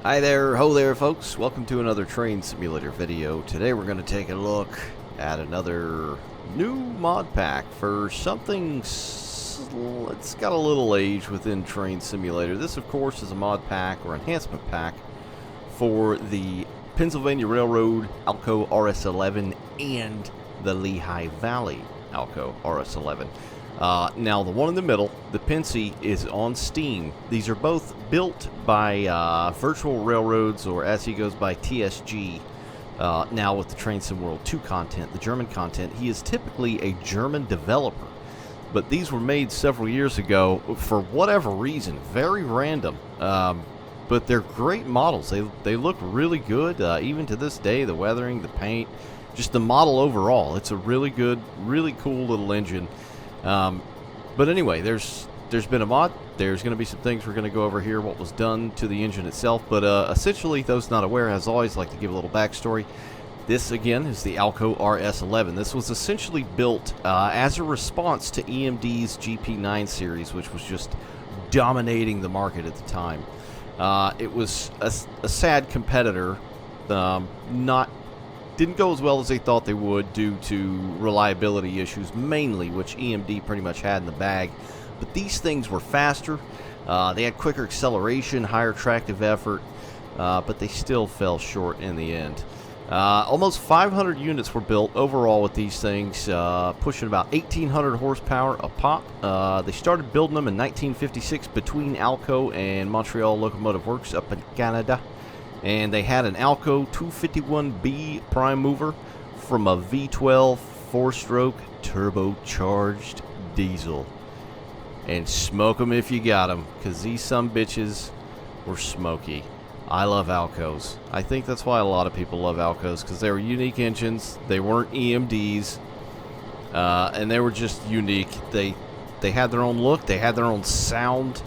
Hi there, ho there folks, welcome to another train simulator video. Today we're going to take a look at another new mod pack for something it's got a little age within train simulator. This of course is a mod pack or enhancement pack for the Pennsylvania Railroad Alco RS-11 and the Lehigh Valley Alco RS-11. Now the one in the middle, the Pennsy, is on Steam. These are both built by Virtual Railroads, or as he goes by, TSG. Now with the Train Sim World 2 content, the German content, he is typically a German developer. But these were made several years ago for whatever reason, very random. But they're great models. They look really good, even to this day. The weathering, the paint, just the model overall. It's a really good, really cool little engine. But anyway, there's been a mod. There's going to be some things we're going to go over here, what was done to the engine itself. But essentially, those not aware, as always, like to give a little backstory. This, again, is the Alco RS11. This was essentially built as a response to EMD's GP9 series, which was just dominating the market at the time. It was a sad competitor, didn't go as well as they thought they would due to reliability issues mainly, which EMD pretty much had in the bag. But these things were faster, they had quicker acceleration, higher tractive effort, but they still fell short in the end. Almost 500 units were built overall with these things, pushing about 1,800 horsepower a pop. They started building them in 1956 between Alco and Montreal Locomotive Works up in Canada. And they had an Alco 251B prime mover from a V12 4-stroke turbocharged diesel. And smoke them if you got them, because these some bitches were smoky. I love Alcos. I think that's why a lot of people love Alcos, because they were unique engines. They weren't EMDs, and they were just unique. They had their own look. They had their own sound.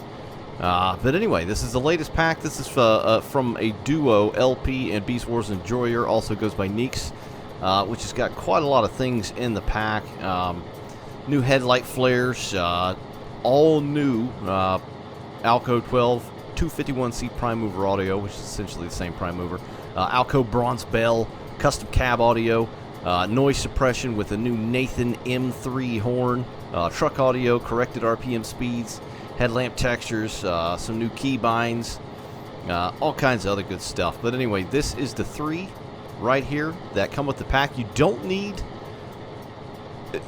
But anyway, this is the latest pack. This is from a duo, LP and Beast Wars Enjoyer, also goes by Neeks, which has got quite a lot of things in the pack. New headlight flares, all new Alco 12 251C prime mover audio, which is essentially the same prime mover. Alco bronze bell, custom cab audio, noise suppression with a new Nathan M3 horn, truck audio, corrected RPM speeds, headlamp textures, some new key binds, all kinds of other good stuff. But anyway, this is the three right here that come with the pack. You don't need...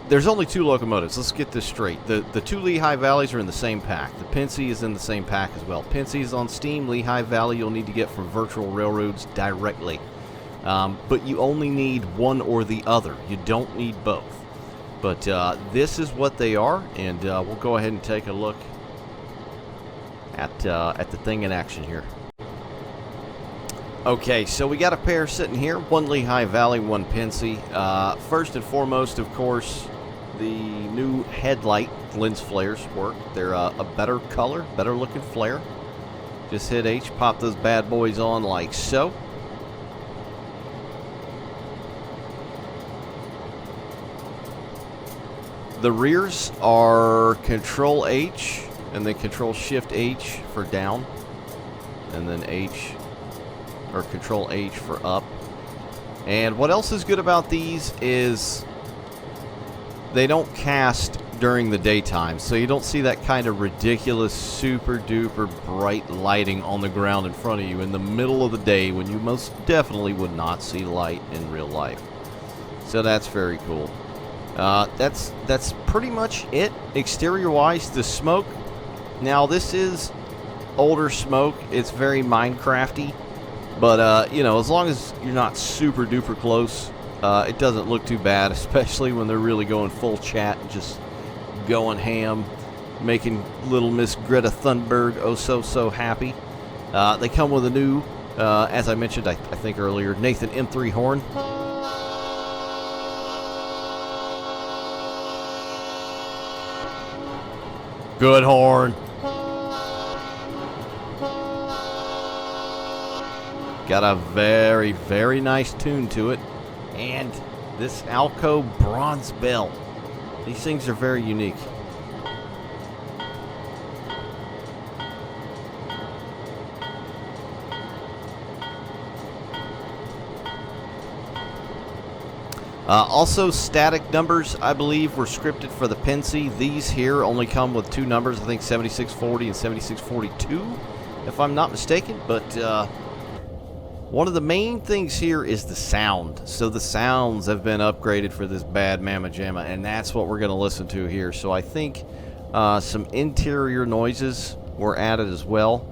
There's only two locomotives. Let's get this straight. The two Lehigh Valleys are in the same pack. The Pennsy is in the same pack as well. Pennsy is on Steam. Lehigh Valley you'll need to get from Virtual Railroads directly. But you only need one or the other. You don't need both. But this is what they are, and we'll go ahead and take a look at the thing in action here. Okay, so we got a pair sitting here, one Lehigh Valley, one Pennsy. First and foremost, of course, the new headlight lens flares work. They're a better color, better looking flare. Just hit H, pop those bad boys on like so. The rears are Control H, and then Control Shift H for down, and then H, or Control H for up. And what else is good about these is they don't cast during the daytime, so you don't see that kind of ridiculous, super duper bright lighting on the ground in front of you in the middle of the day when you most definitely would not see light in real life. So that's very cool. That's pretty much it exterior wise. The smoke, now this is older smoke, it's very Minecrafty, but you know, as long as you're not super duper close, it doesn't look too bad, especially when they're really going full chat and just going ham, making little Miss Greta Thunberg oh so happy. They come with a new, as I mentioned I think earlier, Nathan M3 horn. Good horn. Got a very, very nice tune to it. And this Alco bronze bell. These things are very unique. Also, static numbers, I believe, were scripted for the Pennsy. These here only come with two numbers, I think 7640 and 7642, if I'm not mistaken. But one of the main things here is the sound. So the sounds have been upgraded for this bad mamma jamma, and that's what we're going to listen to here. So I think some interior noises were added as well.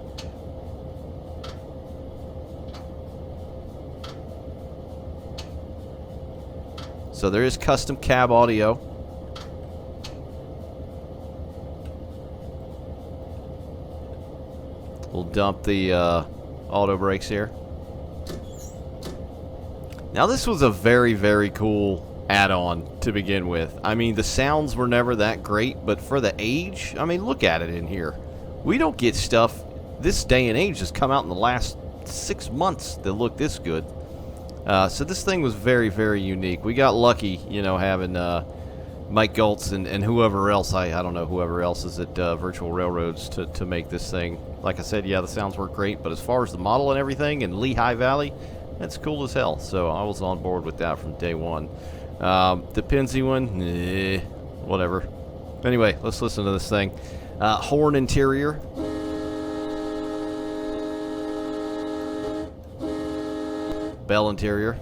So there is custom cab audio. We'll dump the auto brakes here. Now this was a very, very cool add-on to begin with. I mean, the sounds were never that great, but for the age, I mean, look at it in here. We don't get stuff this day and age that's come out in the last 6 months that look this good. So this thing was very, very unique. We got lucky, you know, having Mike Goltz and whoever else, I don't know whoever else is at Virtual Railroads to make this thing. Like I said, yeah, the sounds were great, but as far as the model and everything in Lehigh Valley, that's cool as hell. So I was on board with that from day one. The Pennsy one, whatever. Anyway, let's listen to this thing. Horn interior. Bell interior.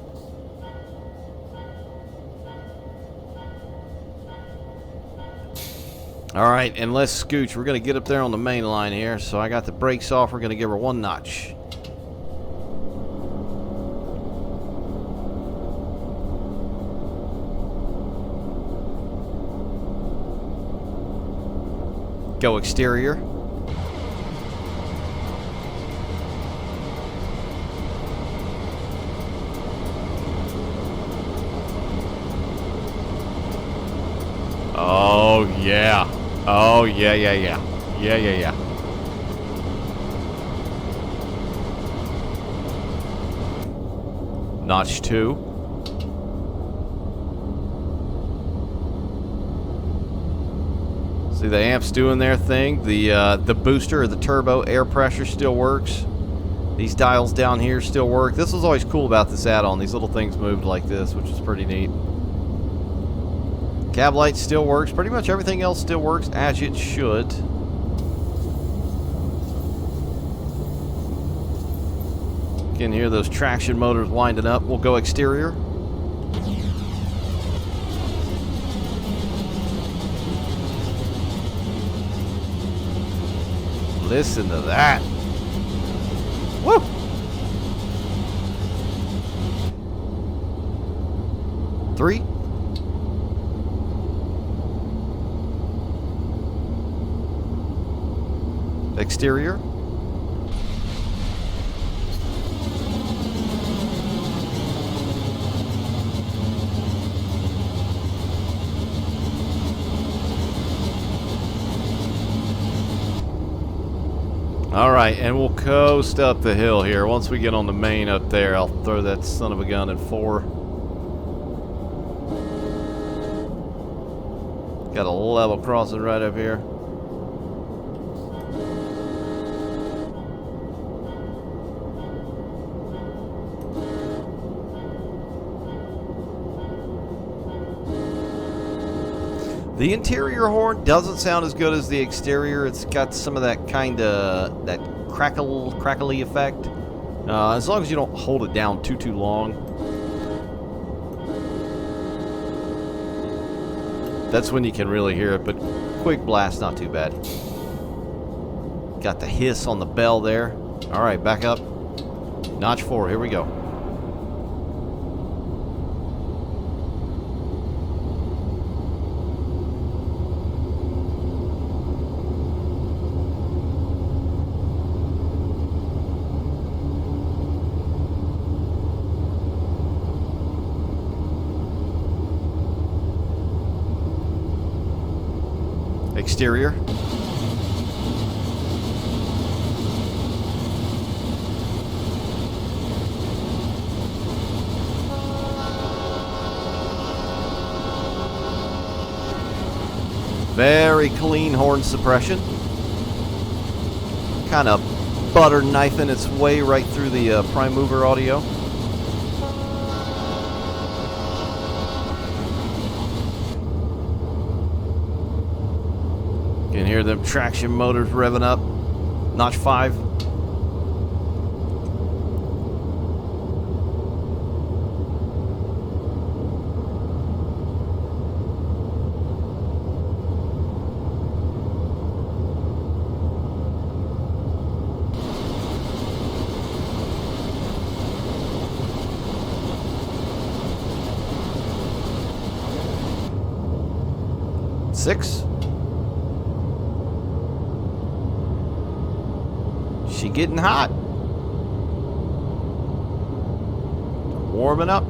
Alright, and let's scooch. We're going to get up there on the main line here. So I got the brakes off. We're going to give her one notch. Go exterior. Oh, yeah. Oh, yeah. Yeah. Notch 2. See the amps doing their thing. The booster or the turbo air pressure still works. These dials down here still work. This was always cool about this add-on. These little things moved like this, which is pretty neat. Cab light still works. Pretty much everything else still works as it should. You can hear those traction motors winding up. We'll go exterior. Listen to that. Woo! Three. Exterior. All right, and we'll coast up the hill here. Once we get on the main up there, I'll throw that son of a gun in 4. Got a level crossing right up here. The interior horn doesn't sound as good as the exterior. It's got some of that kind of that crackly effect. As long as you don't hold it down too long. That's when you can really hear it, but quick blast, not too bad. Got the hiss on the bell there. All right, back up. Notch 4, here we go. Exterior. Very clean horn suppression. Kind of butter knifing its way right through the prime mover audio. hear them traction motors revving up. Notch 5. Six. She getting hot. Warming up.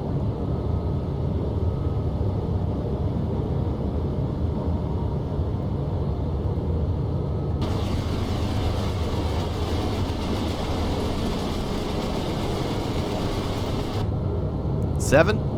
Seven.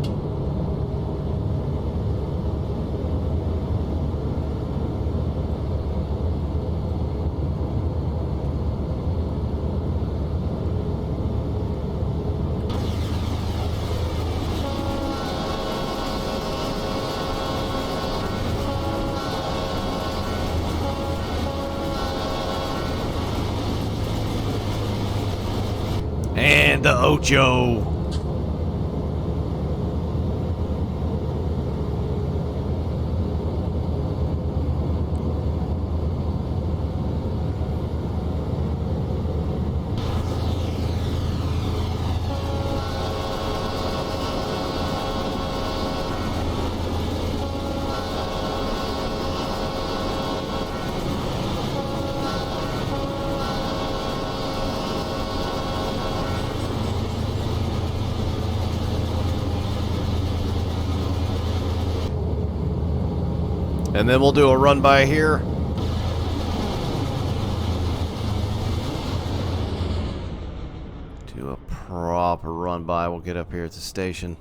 And the Ocho. And then we'll do a run by here. Do a proper run by. We'll get up here at the station.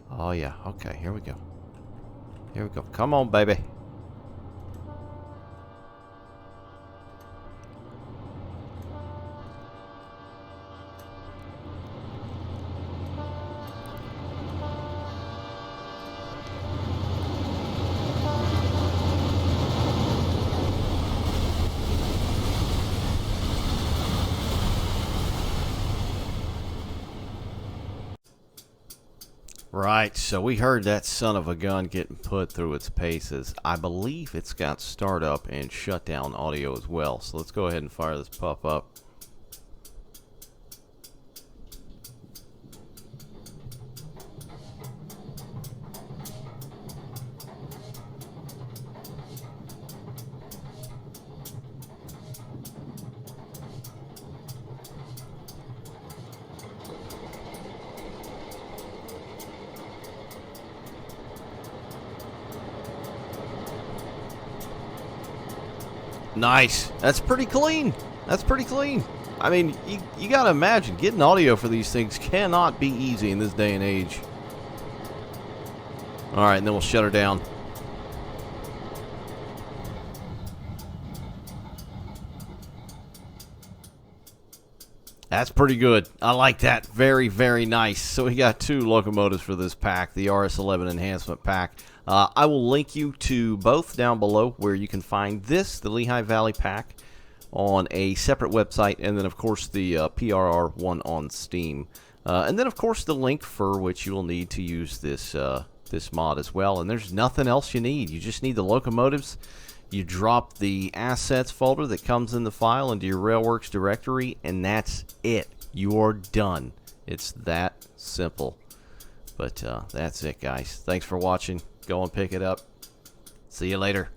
Oh yeah, okay, here we go. Here we go. Come on, baby. Right, so we heard that son of a gun getting put through its paces. I believe it's got startup and shutdown audio as well. So let's go ahead and fire this pup up. Nice. That's pretty clean. That's pretty clean. I mean, you got to imagine, getting audio for these things cannot be easy in this day and age. All right, and then we'll shut her down. That's pretty good. I like that. Very, very nice. So we got two locomotives for this pack, the RS-11 Enhancement pack. I will link you to both down below where you can find this, the Lehigh Valley pack, on a separate website, and then, of course, the PRR one on Steam. And then, of course, the link for which you will need to use this, this mod as well. And there's nothing else you need. You just need the locomotives. You drop the assets folder that comes in the file into your Railworks directory, and that's it. You're done. It's that simple. But that's it, guys. Thanks for watching. Go and pick it up. See you later.